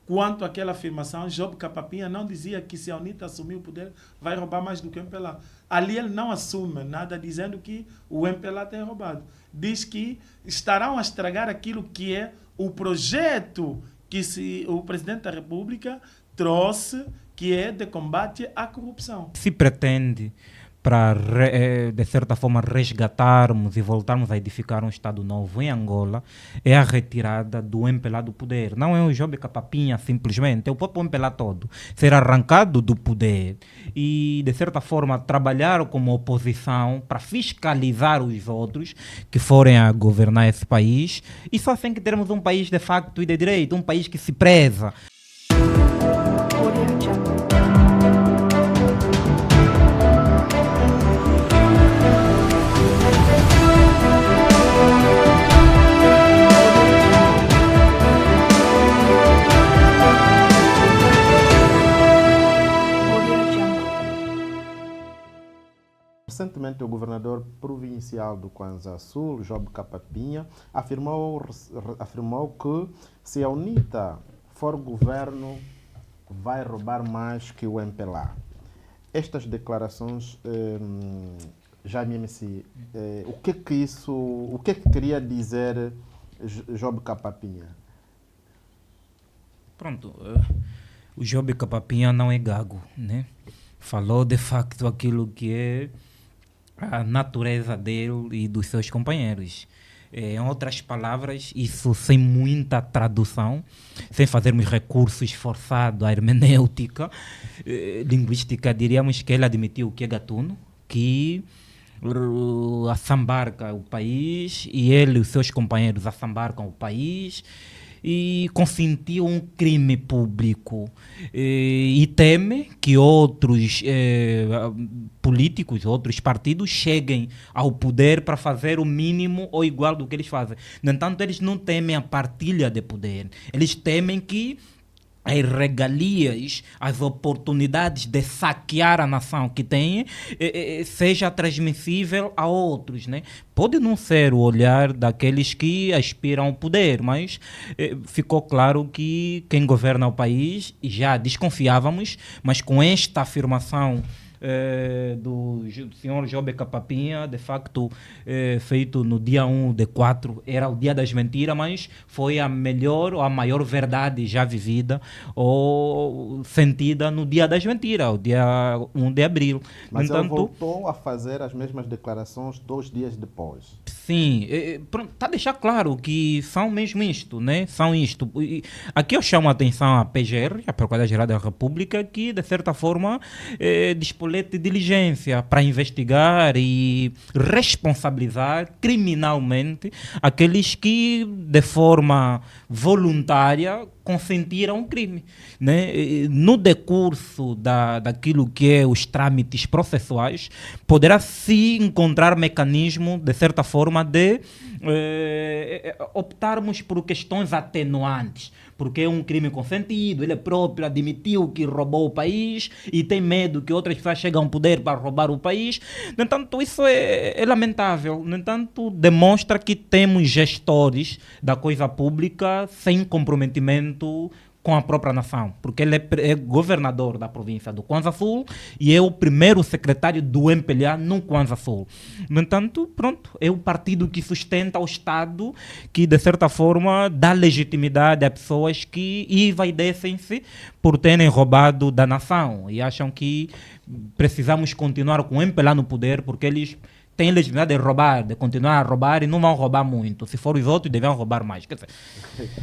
quanto àquela afirmação, Job Capapinha não dizia que se a UNITA assumir o poder, vai roubar mais do que o MPLA. Ali ele não assume nada dizendo que o MPLA tem roubado. Diz que estarão a estragar aquilo que é o projeto que o Presidente da República trouxe, que é de combate à corrupção. Se pretende para, de certa forma, resgatarmos e voltarmos a edificar um Estado novo em Angola, é a retirada do MPLA do poder. Não é o Job Capapinha simplesmente, é o próprio MPLA todo. Ser arrancado do poder e, de certa forma, trabalhar como oposição para fiscalizar os outros que forem a governar esse país. E só assim que termos um país de facto e de direito, um país que se preza. Recentemente, o governador provincial do Kwanza Sul, Job Capapinha, afirmou que se a UNITA for governo, vai roubar mais que o MPLA. Estas declarações, Jaime MC, o que queria dizer Job Capapinha? Pronto, o Job Capapinha não é gago, né? Falou de facto aquilo que é a natureza dele e dos seus companheiros. Em outras palavras, isso sem muita tradução, sem fazermos recursos forçados à hermenêutica linguística, diríamos que ele admitiu que é gatuno, que assambarca o país e ele e os seus companheiros assambarcam o país e consentiu um crime público e teme que outros políticos, outros partidos cheguem ao poder para fazer o mínimo ou igual do que eles fazem. No entanto, eles não temem a partilha de poder. Eles temem que as regalias, as oportunidades de saquear a nação que têm, seja transmissível a outros, né? Pode não ser o olhar daqueles que aspiram ao poder, mas ficou claro que quem governa o país, já desconfiávamos, mas com esta afirmação do senhor Job Capapinha, de facto feito no dia 1 de 4, era o dia das mentiras, mas foi a melhor ou a maior verdade já vivida ou sentida no dia das mentiras, o dia 1 de abril. Mas ele voltou a fazer as mesmas declarações 2 dias depois. Sim, está a deixar claro que são mesmo isto, né? São isto. Aqui eu chamo a atenção à PGR, a Procuradoria-Geral da República, que de certa forma despoleta diligência para investigar e responsabilizar criminalmente aqueles que de forma voluntária consentiram o crime, né? No decurso daquilo que é os trâmites processuais, poderá se encontrar mecanismo, de certa forma, de optarmos por questões atenuantes, porque é um crime consentido, ele próprio admitiu que roubou o país e tem medo que outras pessoas cheguem ao poder para roubar o país. No entanto, isso é lamentável. No entanto, demonstra que temos gestores da coisa pública sem comprometimento com a própria nação, porque ele é governador da província do Kwanza Sul e é o primeiro secretário do MPLA no Kwanza Sul. No entanto, pronto, é o partido que sustenta o Estado, que de certa forma dá legitimidade a pessoas que envaidecem-se por terem roubado da nação e acham que precisamos continuar com o MPLA no poder porque eles têm legitimidade de roubar, de continuar a roubar e não vão roubar muito. Se for os outros, devem roubar mais. Quer dizer,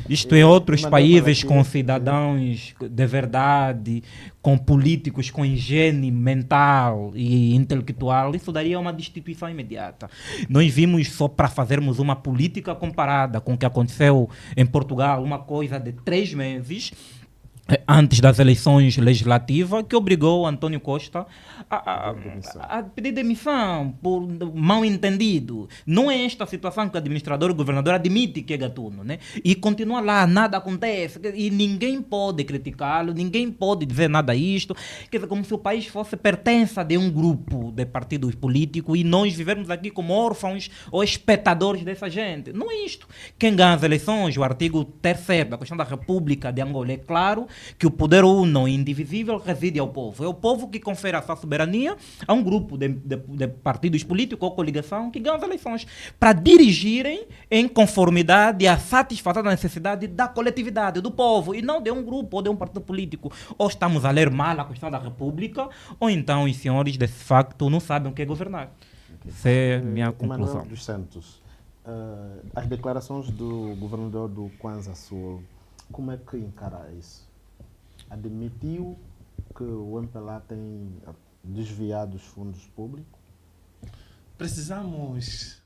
isto em outros países com cidadãos de verdade, com políticos com higiene mental e intelectual, isso daria uma destituição imediata. Nós vimos, só para fazermos uma política comparada com o que aconteceu em Portugal, uma coisa de 3 meses, antes das eleições legislativas, que obrigou António Costa a pedir demissão por mal entendido. Não é esta situação que o administrador e o governador admite que é gatuno, né? E continua lá, nada acontece, e ninguém pode criticá-lo, ninguém pode dizer nada a isto, quer dizer, como se o país fosse pertença de um grupo de partidos políticos e nós vivermos aqui como órfãos ou espectadores dessa gente. Não é isto. Quem ganha as eleições, o artigo 3º da Constituição da República de Angola é claro que o poder uno e indivisível reside ao povo. É o povo que confere a sua soberania a um grupo de partidos políticos ou coligação que ganha as eleições para dirigirem em conformidade à satisfação da necessidade da coletividade, do povo, e não de um grupo ou de um partido político. Ou estamos a ler mal a Constituição da República, ou então os senhores, de facto, não sabem o que é governar. Essa é a minha conclusão. Emanuel dos Santos, as declarações do governador do Kwanza Sul, como é que encara isso? Admitiu que o MPLA tem desviado os fundos públicos? Precisamos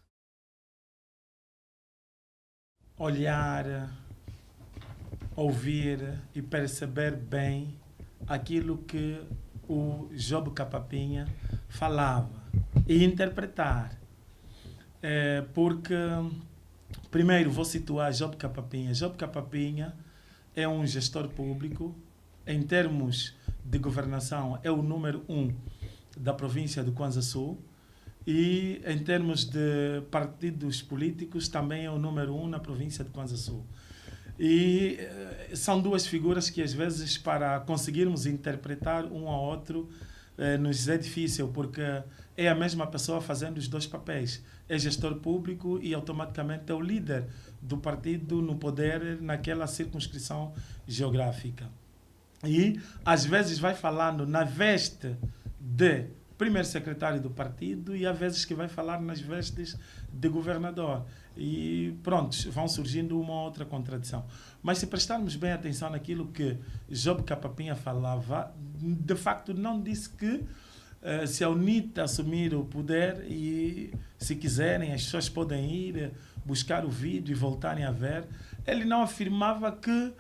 olhar, ouvir e perceber bem aquilo que o Job Capapinha falava e interpretar. Porque, primeiro, vou situar Job Capapinha. Job Capapinha é um gestor público. Em termos de governação, é o número 1 da província do Kwanza Sul. E em termos de partidos políticos, também é o número 1 na província de Kwanza Sul. E são duas figuras que, às vezes, para conseguirmos interpretar um ao outro, nos é difícil, porque é a mesma pessoa fazendo os dois papéis. É gestor público e, automaticamente, é o líder do partido no poder naquela circunscrição geográfica. E, às vezes, vai falando na veste de primeiro secretário do partido e, às vezes, que vai falar nas vestes de governador. E, pronto, vão surgindo uma ou outra contradição. Mas, se prestarmos bem atenção naquilo que Job Capapinha falava, de facto, não disse que se a UNITA assumir o poder e, se quiserem, as pessoas podem ir buscar o vídeo e voltarem a ver. Ele não afirmava que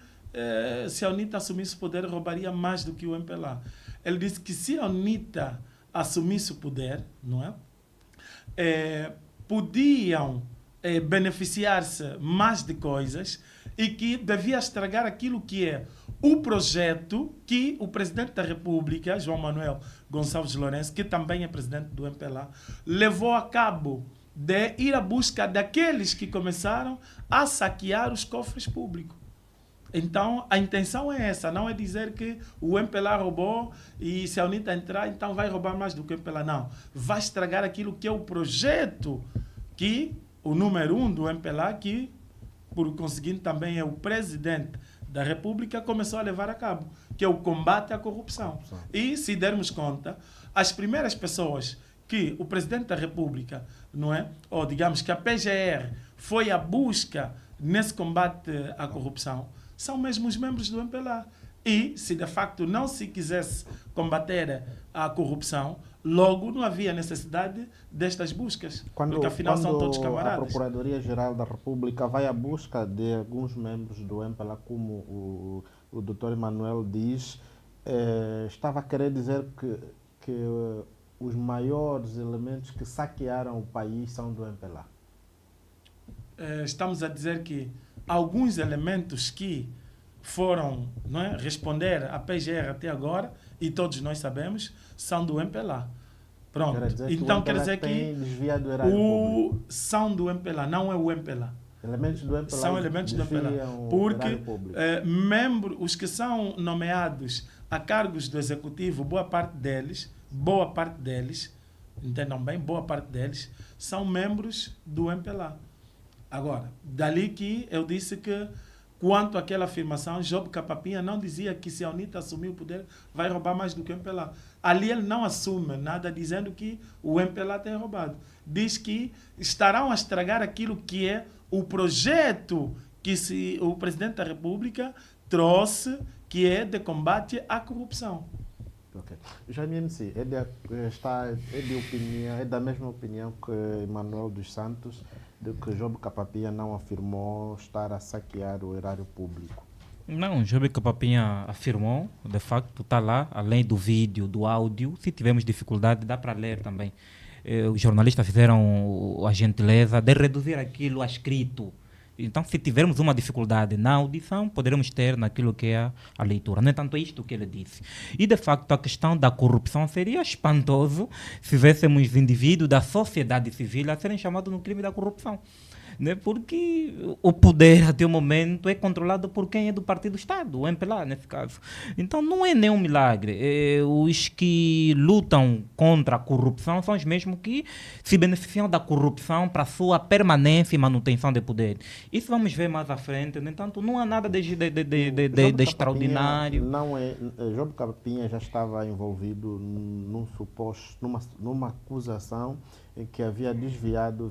se a UNITA assumisse o poder, roubaria mais do que o MPLA. Ele disse que se a UNITA assumisse o poder, não é? Podiam beneficiar-se mais de coisas e que devia estragar aquilo que é o projeto que o presidente da República, João Manuel Gonçalves Lourenço, que também é presidente do MPLA, levou a cabo de ir à busca daqueles que começaram a saquear os cofres públicos. Então, a intenção é essa, não é dizer que o MPLA roubou e se a UNITA entrar, então vai roubar mais do que o MPLA. Não, vai estragar aquilo que é o projeto que o número 1 do MPLA, que, por conseguinte, também é o presidente da República, começou a levar a cabo, que é o combate à corrupção. E, se dermos conta, as primeiras pessoas que o presidente da República, não é? Ou digamos que a PGR foi à busca nesse combate à corrupção, são mesmo os membros do MPLA. E, se de facto não se quisesse combater a corrupção, logo não havia necessidade destas buscas, porque afinal são todos camaradas. A Procuradoria-Geral da República vai à busca de alguns membros do MPLA, como o Dr. Emanuel diz, estava a querer dizer que os maiores elementos que saquearam o país são do MPLA. Estamos a dizer que alguns elementos que foram, não é, responder à PGR até agora, e todos nós sabemos, são do MPLA. Pronto. Então quer dizer que são do MPLA, não é o MPLA. Elementos do MPLA são elementos do MPLA. Porque os que são nomeados a cargos do Executivo, boa parte deles, entendam bem, boa parte deles, são membros do MPLA. Agora, dali que eu disse que, quanto àquela afirmação, Job Capapinha não dizia que se a UNITA assumir o poder, vai roubar mais do que o MPLA. Ali ele não assume nada dizendo que o MPLA tem roubado. Diz que estarão a estragar aquilo que é o projeto que o presidente da República trouxe, que é de combate à corrupção. Okay. Jaime MC, é da mesma opinião que Emanuel dos Santos, de que Job Capapinha não afirmou estar a saquear o erário público? Não, Job Capapinha afirmou, de facto, está lá, além do vídeo, do áudio. Se tivermos dificuldade, dá para ler também. Os jornalistas fizeram a gentileza de reduzir aquilo a escrito. Então, se tivermos uma dificuldade na audição, poderemos ter naquilo que é a leitura. No entanto, é isto que ele disse. E, de facto, a questão da corrupção seria espantoso se vêssemos indivíduos da sociedade civil a serem chamados no crime da corrupção. Né? Porque o poder, até o momento, é controlado por quem é do partido Estado, o MPLA, nesse caso. Então, não é nenhum milagre. Os que lutam contra a corrupção são os mesmos que se beneficiam da corrupção para a sua permanência e manutenção de poder. Isso vamos ver mais à frente. No entanto, não há nada de extraordinário. Job Capapinha já estava envolvido numa acusação em que havia desviado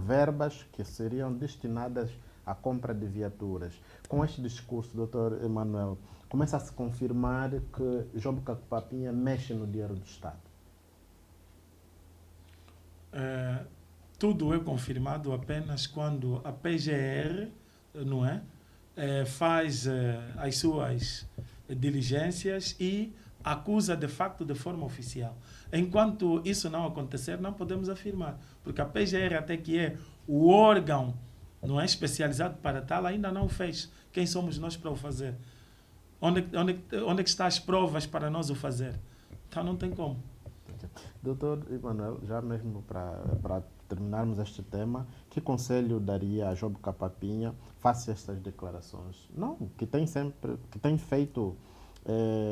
verbas que seriam destinadas à compra de viaturas. Com este discurso, Dr. Emanuel, começa a se confirmar que Job Capapinha mexe no dinheiro do Estado. Tudo é confirmado apenas quando a PGR, não é, faz as suas diligências e acusa de facto de forma oficial. Enquanto isso não acontecer, não podemos afirmar, porque a PGR, até que é o órgão, não é, especializado para tal, ainda não o fez. Quem somos nós para o fazer? Onde que estão as provas para nós o fazer? Então não tem como. Doutor Emanuel, já mesmo para terminarmos este tema, que conselho daria a Job Capapinha face a estas declarações? Não, que tem feito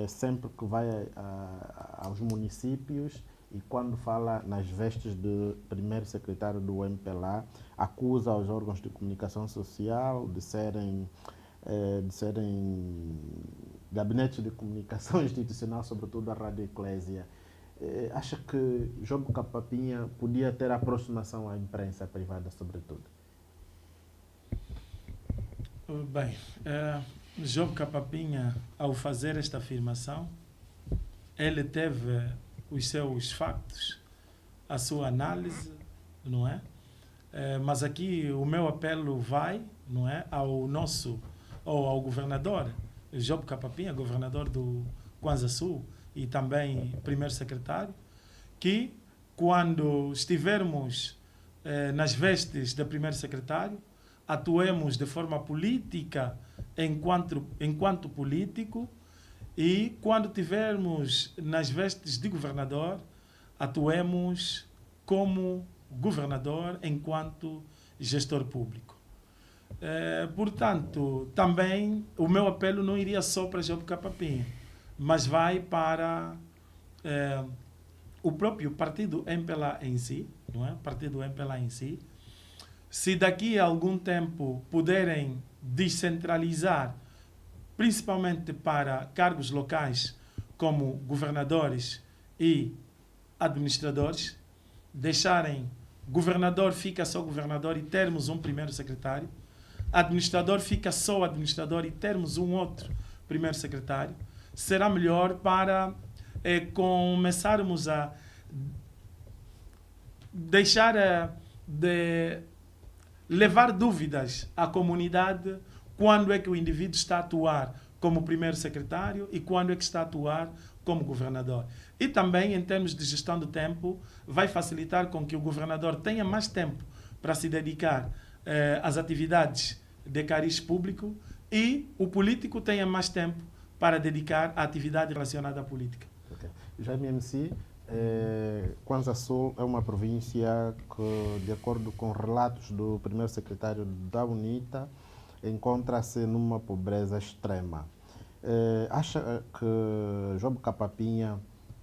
sempre que vai aos municípios e quando fala nas vestes de primeiro secretário do MPLA, acusa os órgãos de comunicação social de serem gabinetes de comunicação institucional, sobretudo a Rádio Eclésia. Acha que Job Capapinha podia ter aproximação à imprensa privada, sobretudo? Bem, Job Capapinha, ao fazer esta afirmação, ele teve os seus factos, a sua análise, não é? Mas aqui o meu apelo vai, não é, ao governador Job Capapinha, governador do Kwanza Sul e também primeiro secretário, que quando estivermos nas vestes de primeiro secretário, atuemos de forma política enquanto político, e quando tivermos nas vestes de governador, atuemos como governador enquanto gestor público. Portanto, também o meu apelo não iria só para Job Capapinha, mas vai para o próprio partido MPLA em si, não é? Partido MPLA em si. Se daqui a algum tempo puderem descentralizar, principalmente para cargos locais como governadores e administradores, deixarem governador fica só governador e termos um primeiro secretário, administrador fica só administrador e termos um outro primeiro secretário, será melhor para começarmos a deixar de levar dúvidas à comunidade quando é que o indivíduo está a atuar como primeiro secretário e quando é que está a atuar como governador. E também, em termos de gestão do tempo, vai facilitar com que o governador tenha mais tempo para se dedicar às atividades de cariz público e o político tenha mais tempo para dedicar à atividade relacionada à política. Okay. Jaime MC, Kwanza Sul é uma província que, de acordo com relatos do primeiro secretário da UNITA, encontra-se numa pobreza extrema. Acha que Job Capapinha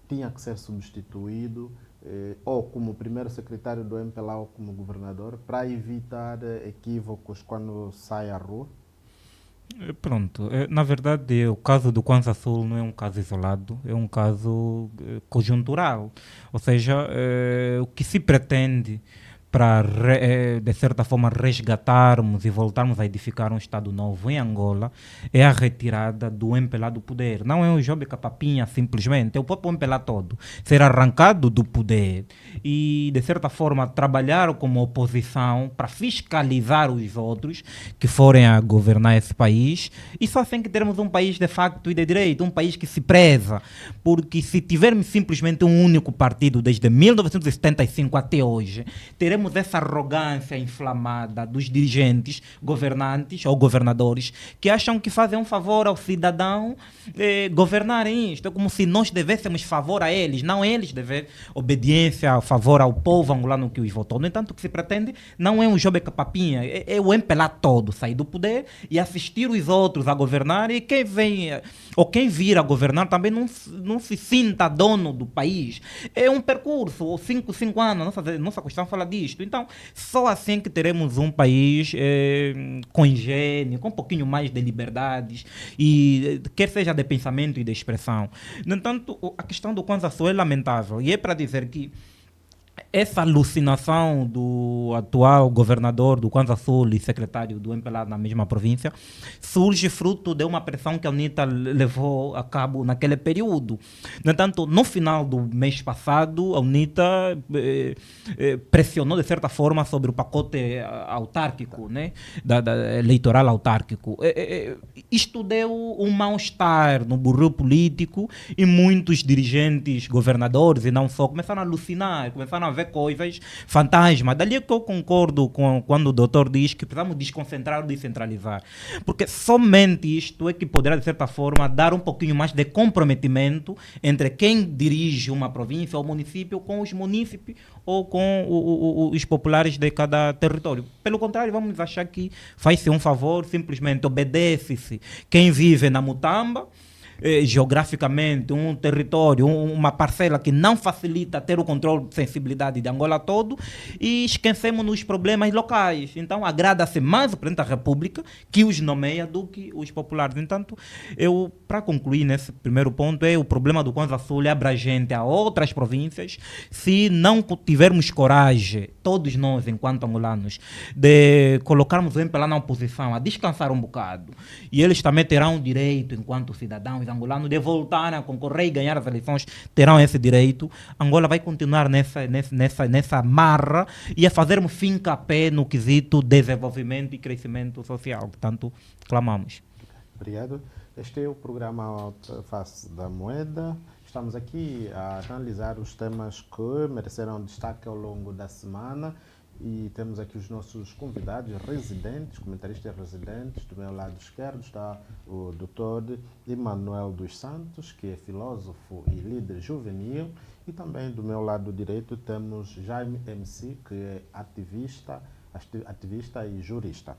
tinha que ser substituído ou como primeiro secretário do MPLA ou como governador para evitar equívocos quando sai à rua? Pronto, na verdade o caso do Kwanza Sul não é um caso isolado, é um caso conjuntural, ou seja, o que se pretende para, de certa forma, resgatarmos e voltarmos a edificar um Estado novo em Angola é a retirada do MPLA do poder. Não é um Job Capapinha simplesmente, é o próprio MPLA todo. Ser arrancado do poder e, de certa forma, trabalhar como oposição para fiscalizar os outros que forem a governar esse país. E só assim que teremos um país de facto e de direito, um país que se preza. Porque se tivermos simplesmente um único partido desde 1975 até hoje, teremos essa arrogância inflamada dos dirigentes governantes ou governadores que acham que fazem um favor ao cidadão governarem isto. É como se nós devêssemos favor a eles, não eles devem obediência, favor ao povo angolano que os votou. No entanto, o que se pretende não é um jogo capapinha, é o MPLA todo sair do poder e assistir os outros a governar, e quem vem ou quem vir a governar também não se sinta dono do país. É um percurso, 5 anos, nossa Constituição fala disto. Então, só assim que teremos um país congênio, com um pouquinho mais de liberdades, e quer seja de pensamento e de expressão. No entanto, a questão do Kwanza Sul é lamentável, e é para dizer que essa alucinação do atual governador do Kwanza Sul e secretário do MPLA na mesma província surge fruto de uma pressão que a UNITA levou a cabo naquele período. No entanto, no final do mês passado, a UNITA pressionou de certa forma sobre o pacote autárquico, né, da eleitoral autárquico. Isto deu um mal-estar no burro político e muitos dirigentes, governadores e não só, começaram a alucinar, começaram a ver coisas fantasma. Dali é que eu concordo com quando o doutor diz que precisamos desconcentrar ou descentralizar. Porque somente isto é que poderá, de certa forma, dar um pouquinho mais de comprometimento entre quem dirige uma província ou município com os munícipes ou com os populares de cada território. Pelo contrário, vamos achar que faz-se um favor, simplesmente obedece-se quem vive na Mutamba, geograficamente um território, uma parcela que não facilita ter o controle de sensibilidade de Angola todo, e esquecemos nos problemas locais. Então agrada-se mais o Presidente da República que os nomeia do que os populares. Entanto, eu, para concluir nesse primeiro ponto, o problema do Kwanza Sul é abrangente a outras províncias. Se não tivermos coragem, todos nós enquanto angolanos, de colocarmos o MPLA na oposição, a descansar um bocado, e eles também terão o direito, enquanto cidadãos angolanos, de voltar a concorrer e ganhar as eleições, terão esse direito. Angola vai continuar nessa marra e a fazermos fim-capé no quesito desenvolvimento e crescimento social que tanto clamamos. Obrigado. Este é o programa Face da Moeda. Estamos aqui a analisar os temas que mereceram destaque ao longo da semana. E temos aqui os nossos convidados residentes, comentaristas residentes. Do meu lado esquerdo está o Dr. Emanuel dos Santos, que é filósofo e líder juvenil. E também do meu lado direito temos Jaime MC, que é ativista e jurista.